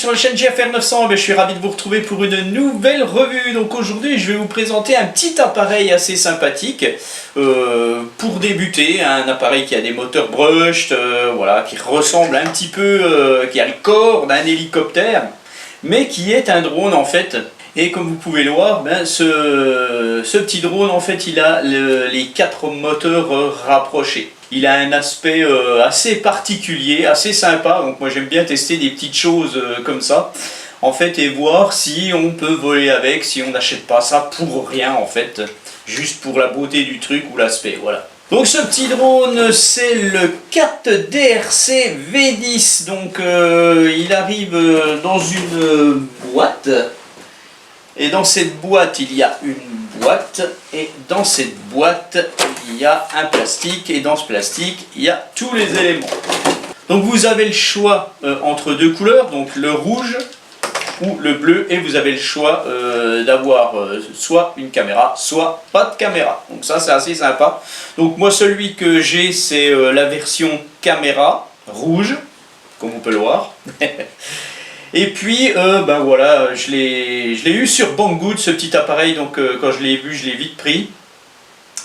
sur la chaîne GFR 900, je suis ravi de vous retrouver pour une nouvelle revue. Donc aujourd'hui je vais vous présenter un petit appareil assez sympathique pour débuter, un appareil qui a des moteurs brushed, voilà, qui ressemble un petit peu, qui a le corps d'un hélicoptère, mais qui est un drone en fait. Et comme vous pouvez le voir, ce petit drone en fait il a les 4 moteurs rapprochés. Il a un aspect assez particulier, assez sympa, donc moi j'aime bien tester des petites choses comme ça, en fait, et voir si on peut voler avec, si on n'achète pas ça pour rien en fait, juste pour la beauté du truc ou l'aspect, voilà. Donc ce petit drone c'est le CAT DRC V10, donc il arrive dans une boîte, et dans cette boîte il y a une boîte, et dans cette boîte il y a un plastique, et dans ce plastique il y a tous les éléments. Donc vous avez le choix entre deux couleurs, donc le rouge ou le bleu, et vous avez le choix d'avoir soit une caméra, soit pas de caméra. Donc ça c'est assez sympa. Donc moi celui que j'ai c'est la version caméra rouge, comme on peut le voir. Et puis voilà, je l'ai eu sur Banggood ce petit appareil, donc quand je l'ai vu je l'ai vite pris.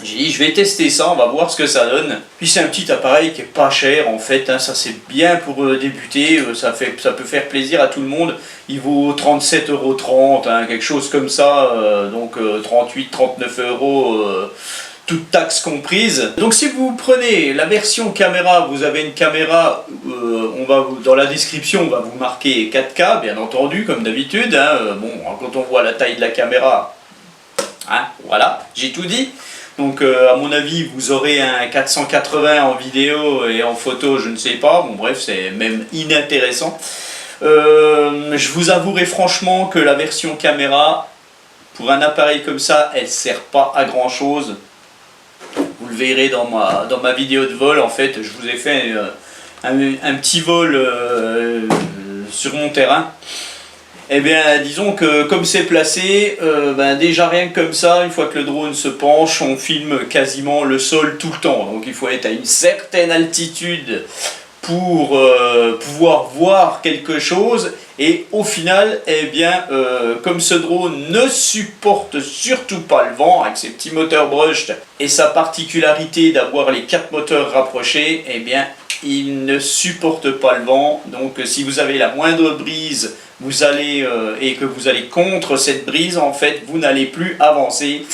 J'ai dit je vais tester ça, on va voir ce que ça donne. Puis c'est un petit appareil qui est pas cher en fait, hein, ça c'est bien pour débuter, ça peut faire plaisir à tout le monde. Il vaut 37,30 €, hein, quelque chose comme ça, donc 38-39 €, toutes taxes comprises. Donc si vous prenez la version caméra, vous avez une caméra, dans la description on va vous marquer 4K bien entendu comme d'habitude, hein, bon quand on voit la taille de la caméra, hein, voilà, j'ai tout dit. Donc à mon avis vous aurez un 480 en vidéo et en photo je ne sais pas, bon bref c'est même inintéressant. Je vous avouerai franchement que la version caméra, pour un appareil comme ça, elle sert pas à grand chose. Vous le verrez dans ma vidéo de vol, en fait je vous ai fait un petit vol sur mon terrain. Eh bien disons que comme c'est placé, déjà rien que comme ça, une fois que le drone se penche, on filme quasiment le sol tout le temps. Donc il faut être à une certaine altitude pour pouvoir voir quelque chose. Et au final, eh bien, comme ce drone ne supporte surtout pas le vent, avec ses petits moteurs brushed et sa particularité d'avoir les 4 moteurs rapprochés, eh bien il ne supporte pas le vent. Donc si vous avez la moindre brise, vous allez et que vous allez contre cette brise, en fait vous n'allez plus avancer.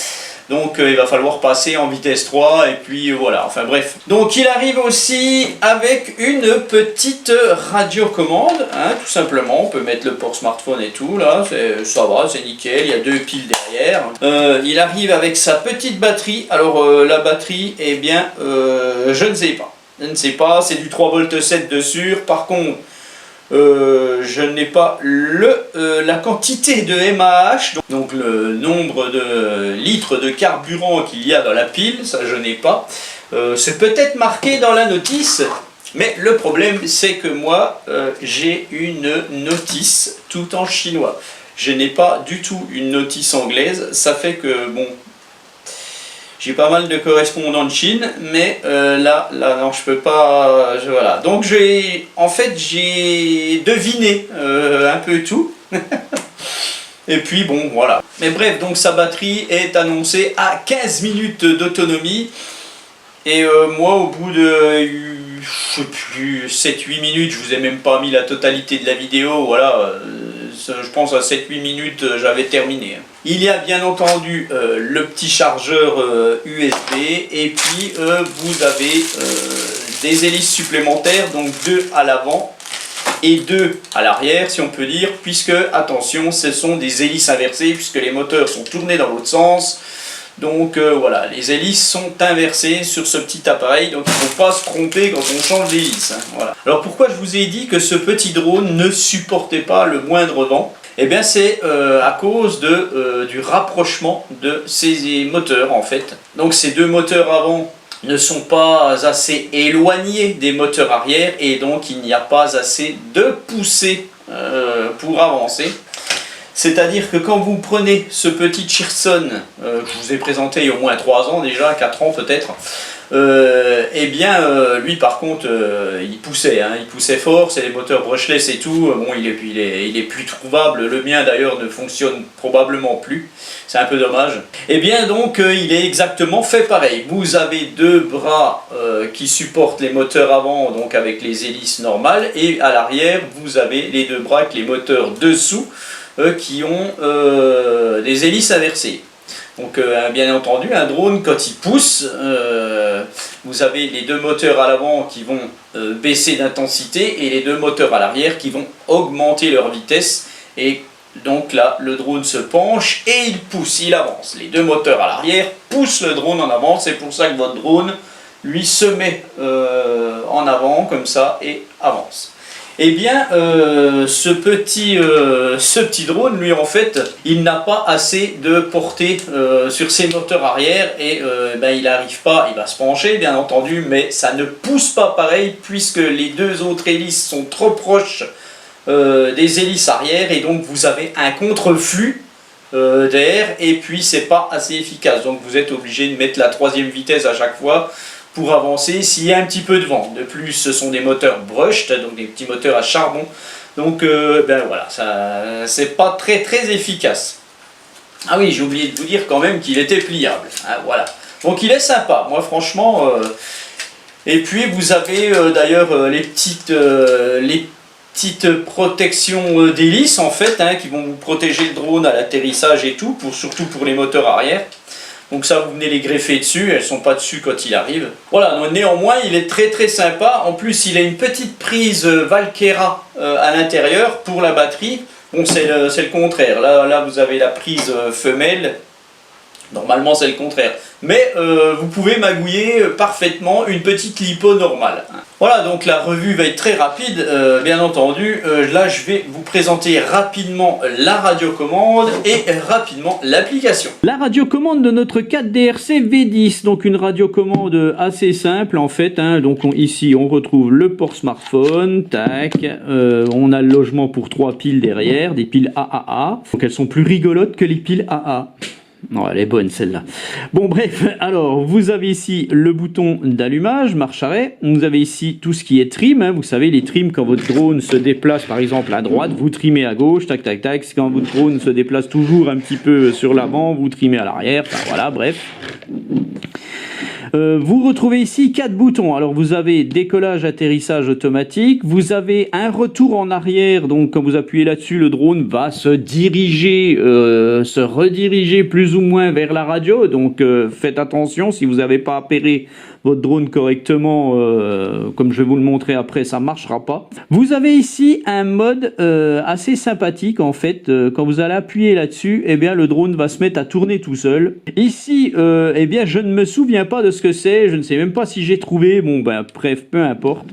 Donc il va falloir passer en vitesse 3 et puis voilà, enfin bref. Donc il arrive aussi avec une petite radiocommande, hein, tout simplement. On peut mettre le port smartphone et tout, là, ça va, c'est nickel, il y a 2 piles derrière. Il arrive avec sa petite batterie. Alors la batterie, eh bien, je ne sais pas. Je ne sais pas, c'est du 3,7 V dessus. Par contre, je n'ai pas la quantité de mAh, donc le nombre de litres de carburant qu'il y a dans la pile, ça je n'ai pas. C'est peut-être marqué dans la notice, mais le problème c'est que moi j'ai une notice tout en chinois. Je n'ai pas du tout une notice anglaise, ça fait que bon, j'ai pas mal de correspondants de Chine, mais là non, je peux pas, voilà. Donc en fait j'ai deviné un peu tout. Et puis bon, voilà. Mais bref, donc sa batterie est annoncée à 15 minutes d'autonomie. Et moi au bout de, je sais plus, 7-8 minutes, je vous ai même pas mis la totalité de la vidéo, voilà. Je pense à 7-8 minutes j'avais terminé. Il y a bien entendu le petit chargeur USB, et puis vous avez des hélices supplémentaires, donc 2 à l'avant et 2 à l'arrière si on peut dire, puisque attention ce sont des hélices inversées puisque les moteurs sont tournés dans l'autre sens. Donc voilà, les hélices sont inversées sur ce petit appareil, donc il ne faut pas se tromper quand on change d'hélice, hein, voilà. Alors pourquoi je vous ai dit que ce petit drone ne supportait pas le moindre vent? Eh bien c'est à cause du rapprochement de ces moteurs en fait. Donc ces 2 moteurs avant ne sont pas assez éloignés des moteurs arrière, et donc il n'y a pas assez de poussée pour avancer. C'est-à-dire que quand vous prenez ce petit Cheerson, que je vous ai présenté il y a au moins 3 ans déjà, 4 ans peut-être, Eh bien, lui par contre, il poussait fort, c'est les moteurs brushless et tout. Bon, il est plus trouvable. Le mien d'ailleurs ne fonctionne probablement plus. C'est un peu dommage. Eh bien, donc, il est exactement fait pareil. Vous avez deux bras qui supportent les moteurs avant, donc avec les hélices normales, et à l'arrière, vous avez les deux bras avec les moteurs dessous qui ont des hélices inversées. Donc bien entendu, un drone, quand il pousse, vous avez les deux moteurs à l'avant qui vont baisser d'intensité et les deux moteurs à l'arrière qui vont augmenter leur vitesse. Et donc là, le drone se penche et il pousse, il avance. Les deux moteurs à l'arrière poussent le drone en avant. C'est pour ça que votre drone, lui, se met en avant comme ça et avance. Eh bien, ce petit drone, lui, en fait, il n'a pas assez de portée sur ses moteurs arrière et il n'arrive pas, il va se pencher, bien entendu, mais ça ne pousse pas pareil puisque les deux autres hélices sont trop proches des hélices arrière et donc vous avez un contre-flux d'air et puis c'est pas assez efficace. Donc vous êtes obligé de mettre la troisième vitesse à chaque fois pour avancer s'il y a un petit peu de vent. De plus, ce sont des moteurs brushed, donc des petits moteurs à charbon. Donc, voilà, ça, c'est pas très efficace. Ah oui, j'ai oublié de vous dire quand même qu'il était pliable. Hein, voilà. Donc, il est sympa. Moi, franchement. Et puis, vous avez d'ailleurs les petites protections d'hélice en fait, hein, qui vont vous protéger le drone à l'atterrissage et tout, surtout pour les moteurs arrière. Donc ça, vous venez les greffer dessus, elles ne sont pas dessus quand il arrive. Voilà, donc néanmoins, il est très sympa. En plus, il a une petite prise Valkera à l'intérieur pour la batterie. Bon, c'est le contraire. Là, vous avez la prise femelle. Normalement, c'est le contraire. Mais vous pouvez magouiller parfaitement une petite lipo normale. Voilà, donc la revue va être très rapide, bien entendu. Là, je vais vous présenter rapidement la radiocommande et rapidement l'application. La radiocommande de notre 4DRC V10, donc une radiocommande assez simple en fait. Hein. Donc ici, on retrouve le port smartphone, tac. On a le logement pour 3 piles derrière, des piles AAA. Donc elles sont plus rigolotes que les piles AA. Non, elle est bonne celle-là. Bon bref, alors vous avez ici le bouton d'allumage, marche arrêt. Vous avez ici tout ce qui est trim, hein. Vous savez les trims quand votre drone se déplace par exemple à droite, vous trimez à gauche, tac tac tac. Quand votre drone se déplace toujours un petit peu sur l'avant, vous trimez à l'arrière, enfin, voilà, bref. Vous retrouvez ici 4 boutons. Alors vous avez décollage, atterrissage automatique. Vous avez un retour en arrière. Donc quand vous appuyez là-dessus, le drone va se diriger, se rediriger plus ou moins vers la radio. Donc faites attention si vous n'avez pas appairé votre drone correctement, comme je vais vous le montrer après, ça ne marchera pas. Vous avez ici un mode assez sympathique en fait. Quand vous allez appuyer là-dessus, eh bien le drone va se mettre à tourner tout seul. Ici, eh bien je ne me souviens pas de ce que c'est, je ne sais même pas si j'ai trouvé. Bon ben bref, peu importe.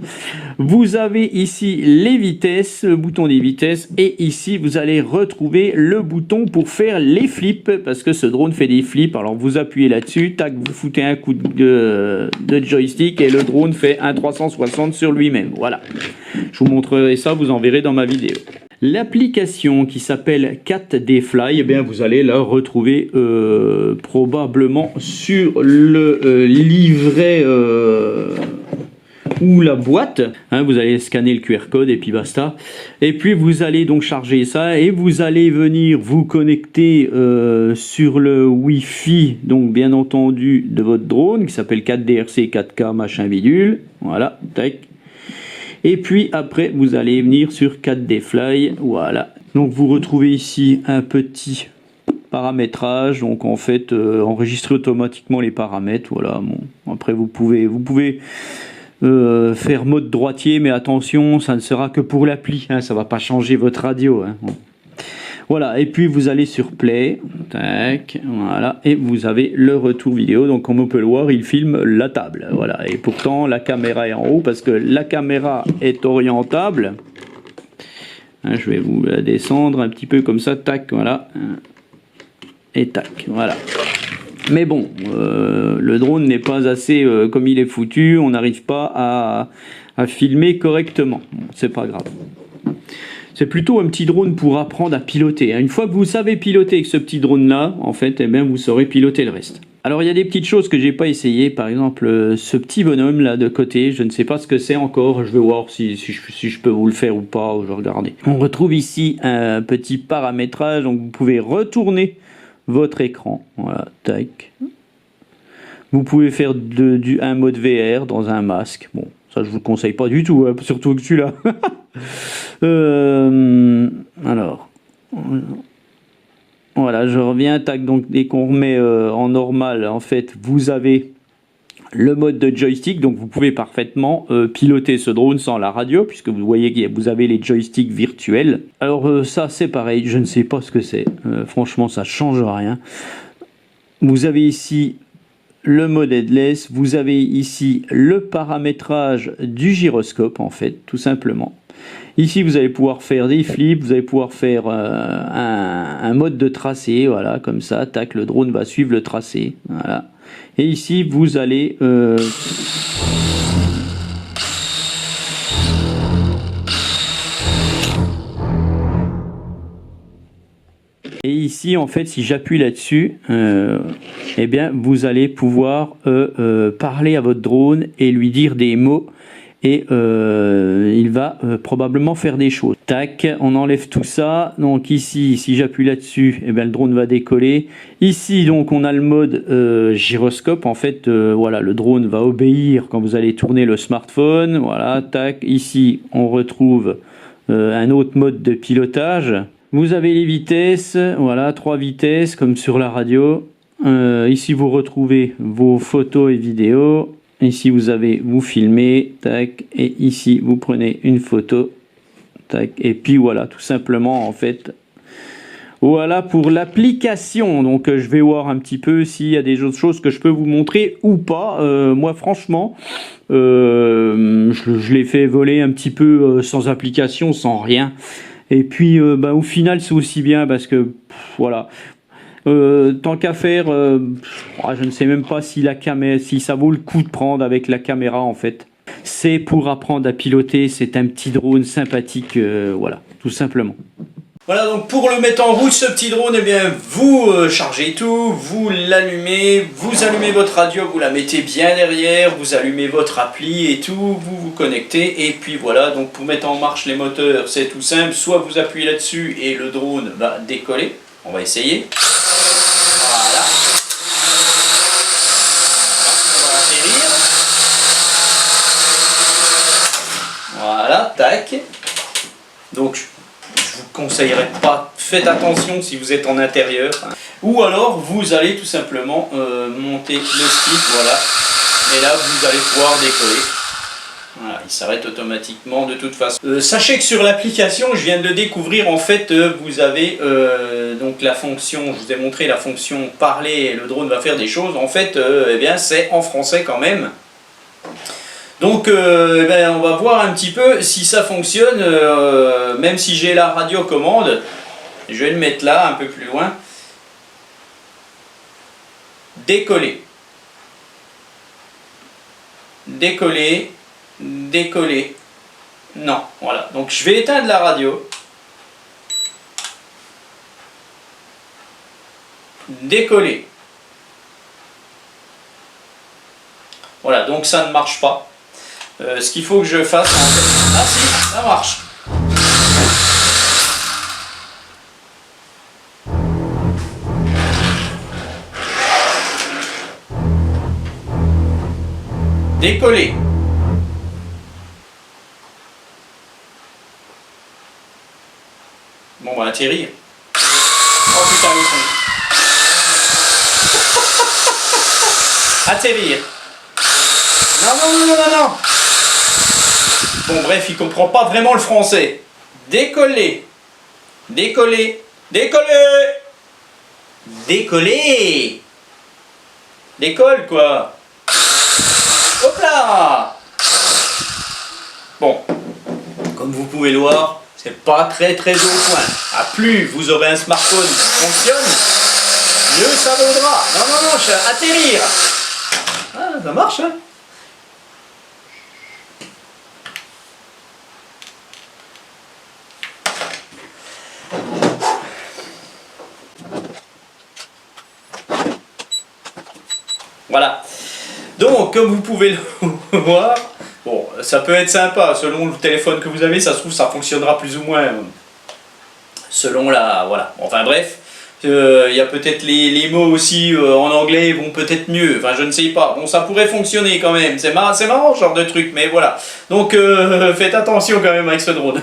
Vous avez ici les vitesses, le bouton des vitesses, et ici vous allez retrouver le bouton pour faire les flips, parce que ce drone fait des flips. Alors vous appuyez là-dessus, tac, vous foutez un coup de joystick et le drone fait un 360 sur lui-même. Voilà. Je vous montrerai ça, vous en verrez dans ma vidéo. L'application qui s'appelle 4D Fly, eh bien vous allez la retrouver probablement sur le livret ou la boîte. Hein, vous allez scanner le QR code et puis basta. Et puis vous allez donc charger ça et vous allez venir vous connecter sur le Wi-Fi, donc bien entendu de votre drone qui s'appelle 4DRC 4K machin bidule. Voilà, tac. Et puis après vous allez venir sur 4D Fly, voilà. Donc vous retrouvez ici un petit paramétrage, donc en fait enregistrer automatiquement les paramètres, voilà. Bon, après vous pouvez faire mode droitier, mais attention, ça ne sera que pour l'appli, hein, ça va pas changer votre radio, hein. Bon. Voilà, et puis vous allez sur Play, tac, voilà, et vous avez le retour vidéo. Donc comme on peut le voir, il filme la table, voilà. Et pourtant la caméra est en haut parce que la caméra est orientable. Hein, je vais vous la descendre un petit peu comme ça, tac, voilà, et tac, voilà. Mais bon, le drone n'est pas assez comme il est foutu, on n'arrive pas à filmer correctement. Bon, c'est pas grave. C'est plutôt un petit drone pour apprendre à piloter. Une fois que vous savez piloter avec ce petit drone-là, en fait, eh bien, vous saurez piloter le reste. Alors il y a des petites choses que j'ai pas essayé, par exemple ce petit bonhomme là de côté, je ne sais pas ce que c'est encore, je vais voir si je peux vous le faire ou pas, je vais regarder. On retrouve ici un petit paramétrage, donc vous pouvez retourner votre écran, voilà, tac. Vous pouvez faire un mode VR dans un masque, bon ça je vous le conseille pas du tout, hein, surtout que celui-là. Alors... Voilà, je reviens, tac, donc dès qu'on remet en normal, en fait, vous avez le mode de joystick, donc vous pouvez parfaitement piloter ce drone sans la radio, puisque vous voyez que vous avez les joysticks virtuels. Alors ça, c'est pareil, je ne sais pas ce que c'est, franchement, ça change rien. Vous avez ici le mode headless, vous avez ici le paramétrage du gyroscope, en fait, tout simplement. Ici, vous allez pouvoir faire des flips, vous allez pouvoir faire un mode de tracé, voilà, comme ça, tac, le drone va suivre le tracé, voilà. Et ici, vous allez... Et ici, en fait, si j'appuie là-dessus, eh bien, vous allez pouvoir parler à votre drone et lui dire des mots. Et il va probablement faire des choses. Tac, on enlève tout ça. Donc ici, si j'appuie là-dessus, eh bien, le drone va décoller. Ici, donc, on a le mode gyroscope. En fait, voilà, le drone va obéir quand vous allez tourner le smartphone. Voilà, tac. Ici, on retrouve un autre mode de pilotage. Vous avez les vitesses, voilà, 3 vitesses comme sur la radio. Ici, vous retrouvez vos photos et vidéos. Ici, vous filmez, tac, et ici, vous prenez une photo, tac, et puis voilà, tout simplement, en fait, voilà pour l'application. Donc, je vais voir un petit peu s'il y a des autres choses que je peux vous montrer ou pas. Moi, franchement, je l'ai fait voler un petit peu sans application, sans rien. Et puis, au final, c'est aussi bien parce que, voilà... tant qu'à faire, je ne sais même pas si ça vaut le coup de prendre avec la caméra en fait. C'est pour apprendre à piloter, c'est un petit drone sympathique, voilà, tout simplement. Voilà, donc pour le mettre en route, ce petit drone, eh bien, vous chargez tout, vous l'allumez, vous allumez votre radio, vous la mettez bien derrière, vous allumez votre appli et tout, vous vous connectez, et puis voilà, donc pour mettre en marche les moteurs, c'est tout simple, soit vous appuyez là-dessus et le drone va décoller, on va essayer. Voilà. On va atterrir. Voilà, tac. Donc, je vous conseillerais pas, faites attention si vous êtes en intérieur. Ou alors, vous allez tout simplement monter le stick, voilà. Et là, vous allez pouvoir décoller. Voilà, il s'arrête automatiquement de toute façon. Sachez que sur l'application, je viens de le découvrir, en fait, vous avez donc la fonction, je vous ai montré la fonction parler et le drone va faire des choses. En fait, eh bien, c'est en français quand même. Donc, eh bien, on va voir un petit peu si ça fonctionne, même si j'ai la radio commande. Je vais le mettre là, un peu plus loin. Décoller. Décoller. Décoller. Non, voilà. Donc je vais éteindre la radio. Décoller. Voilà, donc ça ne marche pas. Ce qu'il faut que je fasse, en fait... Ah si, ça marche. Décoller. Bon, on va atterrir. Oh putain, le son. Atterrir. Non, non, non, non, non, non. Bon, bref, il comprend pas vraiment le français. Décoller. Décoller. Décoller. Décoller. Décolle, quoi. Hop là. Bon, comme vous pouvez le voir, c'est pas très au point. À plus vous aurez un smartphone qui fonctionne, mieux ça vaudra. Non, non, non, atterrir. Ah, ça marche, hein. Voilà. Donc, comme vous pouvez le voir, bon, ça peut être sympa, selon le téléphone que vous avez, ça se trouve, ça fonctionnera plus ou moins selon la... Voilà, enfin bref, il y a peut-être les mots aussi en anglais vont peut-être mieux, enfin je ne sais pas. Bon, ça pourrait fonctionner quand même, c'est marrant ce genre de truc, mais voilà. Donc, faites attention quand même avec ce drone.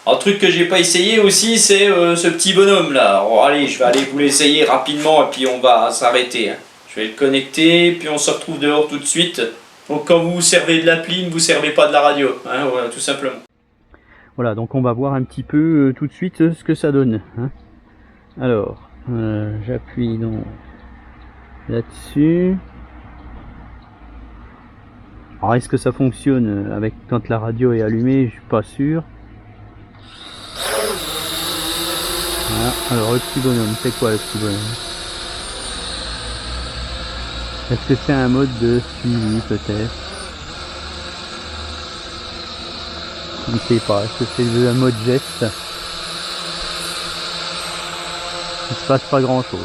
Un truc que j'ai pas essayé aussi, c'est ce petit bonhomme là. Alors, allez, je vais aller vous l'essayer rapidement et puis on va s'arrêter, hein. Je vais le connecter, puis on se retrouve dehors tout de suite. Donc quand vous servez de l'appli, ne vous servez pas de la radio, hein, voilà, tout simplement. Voilà, donc on va voir un petit peu tout de suite ce que ça donne, hein. Alors, j'appuie donc là-dessus. Alors est-ce que ça fonctionne avec quand la radio est allumée? Je suis pas sûr. Voilà. Alors le petit bonhomme, c'est quoi le petit bonhomme? Est-ce que c'est un mode de suivi peut-être? Je ne sais pas, est-ce que c'est un mode geste? Il se passe pas grand chose.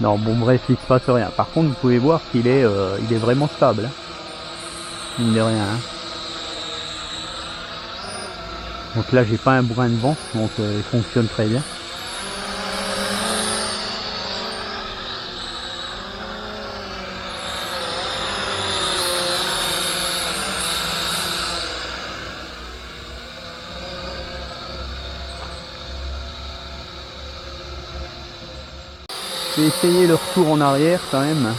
Non, bon bref, il se passe rien. Par contre, vous pouvez voir qu'il est, il est vraiment stable, hein. Mine de rien, hein. Donc là, j'ai pas un brin de vent, donc il fonctionne très bien. Je vais essayer le retour en arrière quand même.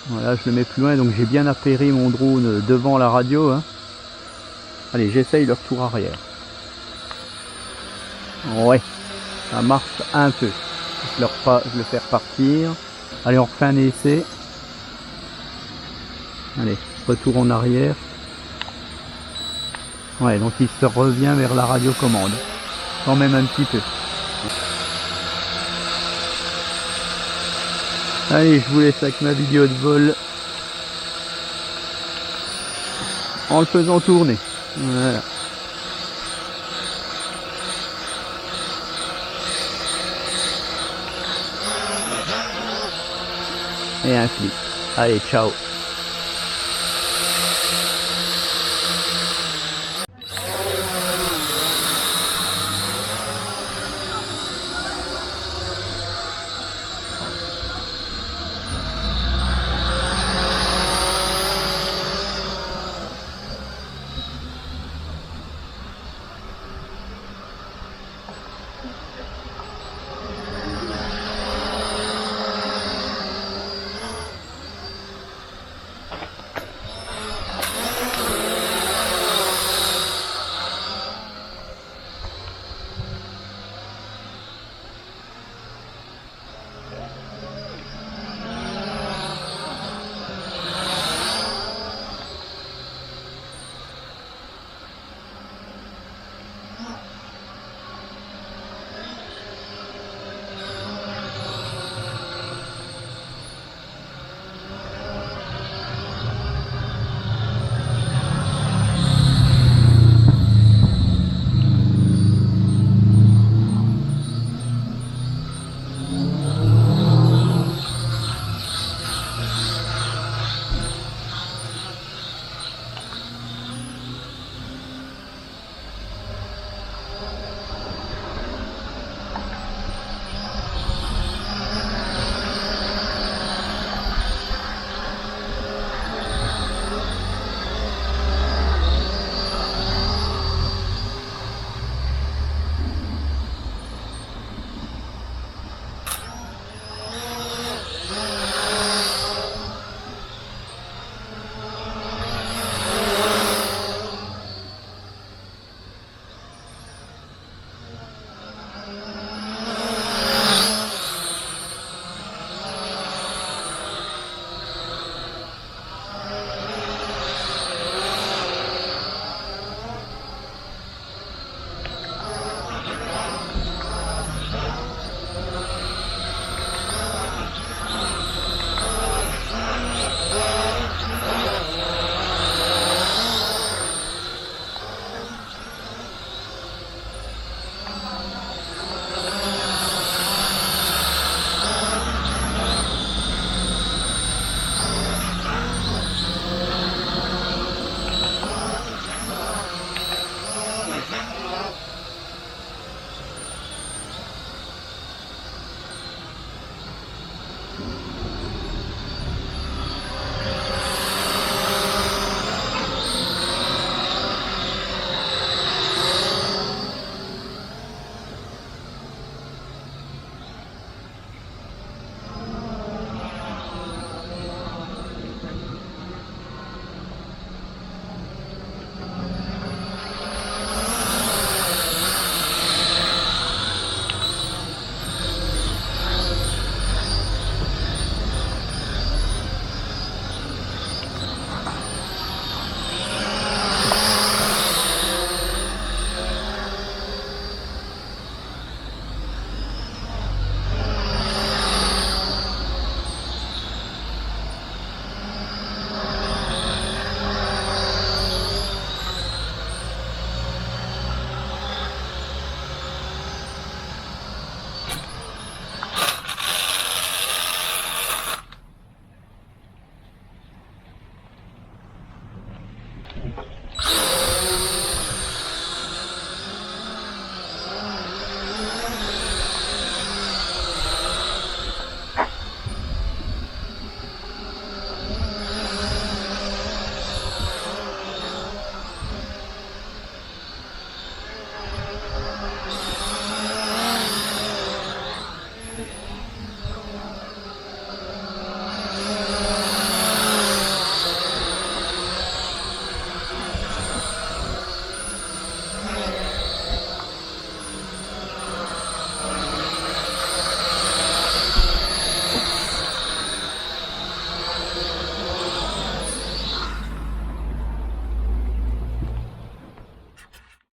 Voilà, je le mets plus loin, donc j'ai bien appairé mon drone devant la radio, hein. Allez, j'essaye le retour arrière. Ouais, ça marche un peu. Je le fais repartir. Allez, on refait un essai. Allez, retour en arrière. Ouais, donc il se revient vers la radiocommande. Quand même un petit peu. Allez, je vous laisse avec ma vidéo de vol. En le faisant tourner. Voilà. Et un clic. Allez, ciao.